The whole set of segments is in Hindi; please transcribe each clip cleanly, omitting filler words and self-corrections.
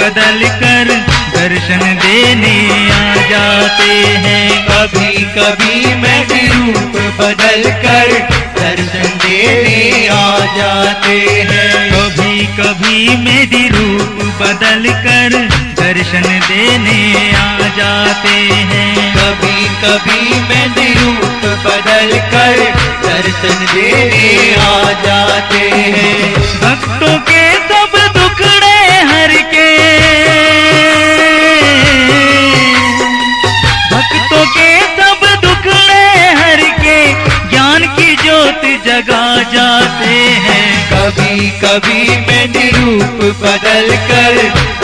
बदल कर दर्शन देने आ जाते हैं। कभी कभी मेहंदी रूप बदल कर दर्शन देने आ जाते हैं। कभी कभी मेहंदी रूप बदल कर दर्शन देने आ जाते हैं। कभी कभी मेहंदी रूप बदल कर दर्शन देने आ जाते हैं। भक्तों के सब दुखड़े हर के, भक्तों के सब दुखड़े हर के ज्ञान की ज्योत जगा जाते हैं। कभी कभी मेहंदी रूप बदल कर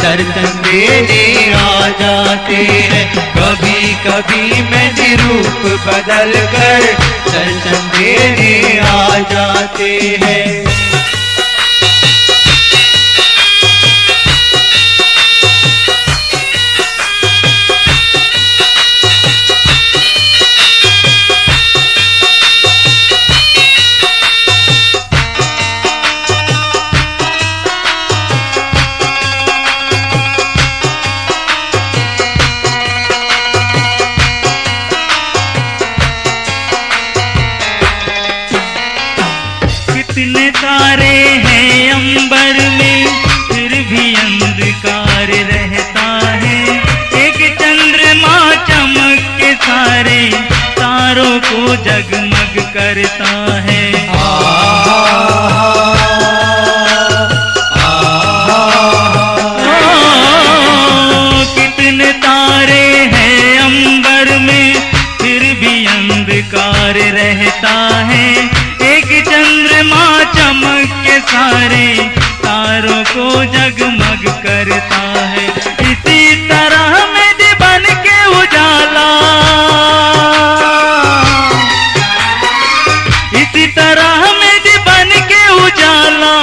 दर्शन देने आ जाते हैं। कभी कभी मेहंदी रूप बदल कर दर्शन देने आ जाते हैं। कितने तारे हैं अंबर में फिर भी अंधकार रहता है। एक चंद्रमा चमक के सारे तारों को जगमग करता है। कितने तारे हैं अंबर में फिर भी अंधकार रहता है। एक चंद्रमा चमक के सारे तारों को जगमग करता है। इसी तरह मेहंदी बन के उजाला, इसी तरह मेहंदी बन के उजाला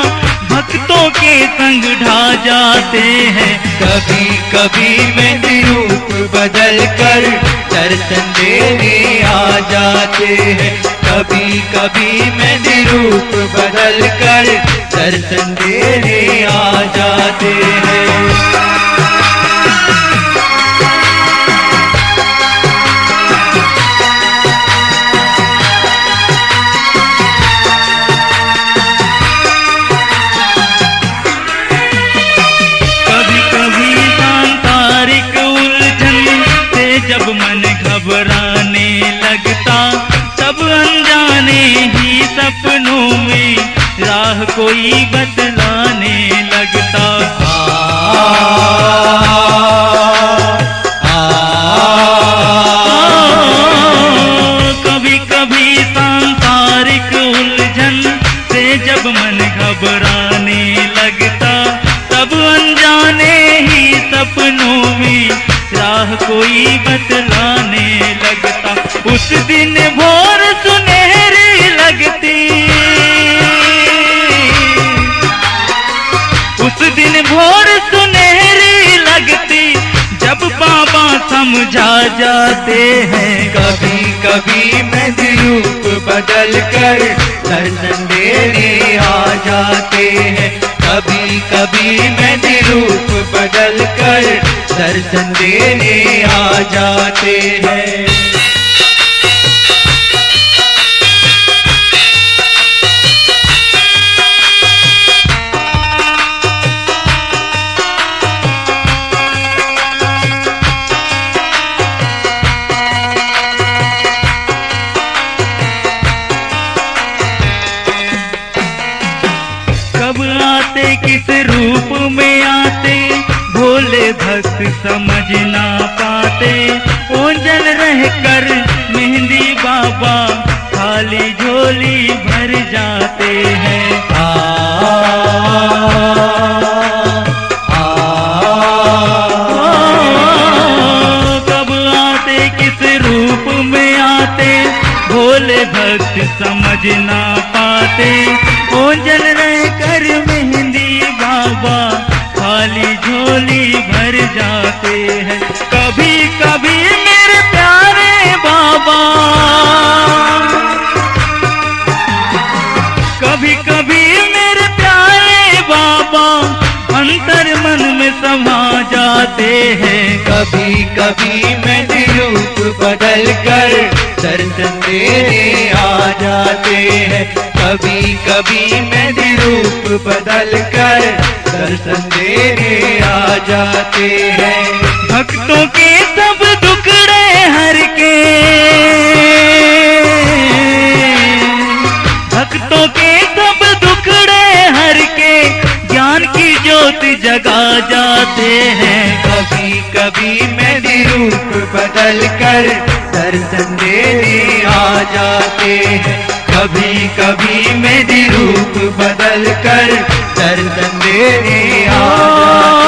भक्तों के संग ढा जाते हैं। कभी कभी मेहंदी रूप बदल कर दर्शन देने आ जाते हैं। कभी कभी मेहंदी रूप बदल कर दर्शन देने आ जाते हैं। कभी कभी सांसारिक उलझन से जब मन घबराने लगता, तब अनजाने ही सपनों में राह कोई बतलाने लगता। कभी कभी सांसारिक उलझन से जब मन घबराने लगता, तब अनजाने ही सपनों में राह कोई बतलाने लगता। उस दिन भोर सुनहरी लगती, उस दिन भोर सुनहरी लगती जब बाबा समझा जाते हैं। कभी कभी मेहंदी रूप बदल कर दर्शन देने आ जाते हैं। कभी कभी मेहंदी रूप बदल कर दर्शन देने आ जाते हैं। कब आते किस रूप में आते भोले भक्त समझ ना पाते। ओंजल रह कर मेहंदी बाबा खाली झोली भर जाते हैं। कब आते किस रूप में आते भोले भक्त समझ ना पाते। ओंजल रह कर मेहंदी बाबा खाली झोली भर जाते हैं। कभी कभी मेरे प्यारे बाबा, कभी कभी मेरे प्यारे बाबा अंतर मन में समा जाते हैं। कभी कभी मेरे रूप बदल कर दर्शन देने आ जाते हैं। कभी कभी मेरे रूप बदल कर दर्शन देने आ जाते हैं। भक्तों के सब दुखड़े हर के, भक्तों के सब दुखड़े हर के ज्ञान की ज्योत जगा जाते हैं। कभी कभी मेरे रूप बदल कर दर्शन देने आ जाते हैं। कभी कभी मेरे रूप बदल कर दर्शन देने आ जाते हैं।